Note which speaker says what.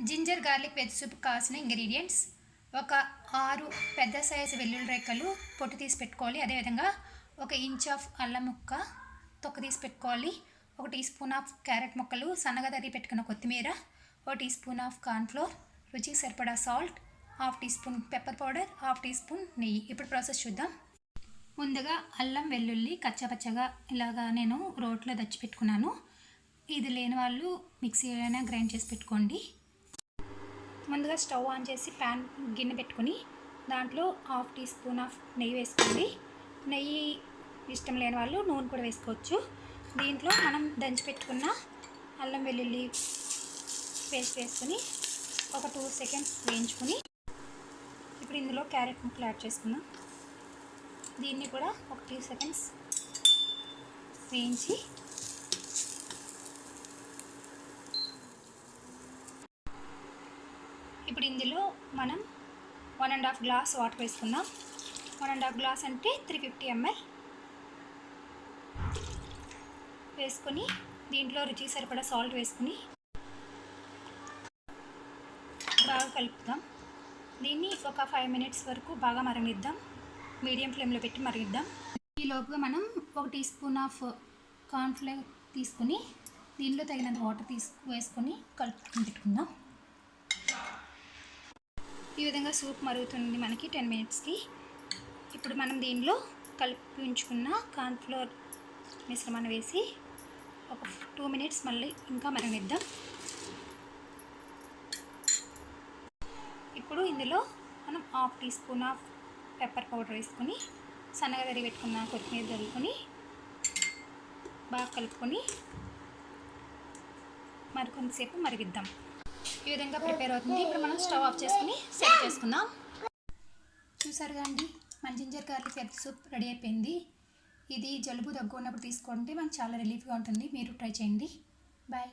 Speaker 1: Ginger garlic veg soup కావాల్సిన ingredients ఒక 6 పెద్ద సైజు వెల్లుల్లి రెక్కలు పొట్టు తీసి పెట్టుకోవాలి. అదేవిధంగా 1 ఇంచ్ ఆఫ్ అల్లం ముక్క తొక్క తీసి పెట్టుకోవాలి. 1 టీ స్పూన్ ఆఫ్ క్యారెట్ ముక్కలు, సన్నగా తరిగి పెట్టుకున్న కొత్తిమీర, 1 టీ స్పూన్ ఆఫ్ కార్న్ఫ్లోర్, రుచికి సరిపడా salt, 1/2 teaspoon pepper powder, 1/2 teaspoon నెయ్యి. ఇప్పుడు ప్రాసెస్ చూద్దాం. ముందుగా అల్లం వెల్లుల్లి కచ్చాపచ్చగా ఇలాగా నేను రోట్లో దంచి పెట్టుకున్నాను. ఇది లేని వాళ్ళు మిక్సీ అయినా గ్రైండ్ చేసి పెట్టుకోండి. ముందుగా స్టవ్ ఆన్ చేసి ప్యాన్ గిన్నె పెట్టుకుని దాంట్లో 1/2 టీ స్పూన్ ఆఫ్ నెయ్యి వేసుకోండి. నెయ్యి ఇష్టం లేని వాళ్ళు నూనె కూడా వేసుకోవచ్చు. దీంట్లో మనం దంచి పెట్టుకున్న అల్లం వెల్లుల్లి పేస్ట్ వేసుకుని ఒక 2 సెకండ్స్ వేయించుకుని ఇప్పుడు ఇందులో క్యారెట్ ముక్కలు యాడ్ చేసుకుందాం. దీన్ని కూడా ఒక 2 సెకండ్స్ వేయించి ఇప్పుడు ఇందులో మనం 1.5 గ్లాస్ వాటర్ వేసుకుందాం. 1.5 గ్లాస్ అంటే 350 ml వేసుకొని దీంట్లో రుచికి సరిపడా సాల్ట్ వేసుకుని బాగా కలుపుదాం. దీన్ని ఒక 5 మినిట్స్ వరకు బాగా మరగనిద్దాం. మీడియం ఫ్లేమ్లో పెట్టి మరిగిద్దాం. ఈ లోపుగా మనం 1 టీ స్పూన్ ఆఫ్ కార్న్ఫ్లోర్ తీసుకుని దీనిలో తగినంత వాటర్ వేసుకొని కలుపుకొని పెట్టుకుందాం. ఈ విధంగా సూప్ మరుగుతుంది మనకి 10 మినిట్స్కి. ఇప్పుడు మనం దీనిలో కలిపి ఉంచుకున్న కార్న్ఫ్లోర్ మిశ్రమాన్ని వేసి ఒక 2 మినిట్స్ మళ్ళీ ఇంకా మరగనిద్దాం. ఇప్పుడు ఇందులో మనం 1/2 teaspoon of pepper powder వేసుకొని సన్నగా తరిగి పెట్టుకున్న కొత్తిమీర చల్లుకొని బాగా కలుపుకొని మరికొంతసేపు మరిగిద్దాం. ఈ విధంగా ప్రిపేర్ అవుతుంది. ఇప్పుడు మనం స్టవ్ ఆఫ్ చేసుకుని సర్వ్ చేసుకుందాం. చూసారుగా అండి, మన ginger garlic veg soup ready అయిపోయింది. ఇది జలుబు దగ్గు ఉన్నప్పుడు తీసుకుంటే మనకు చాలా రిలీఫ్గా ఉంటుంది. మీరు ట్రై చేయండి. బాయ్.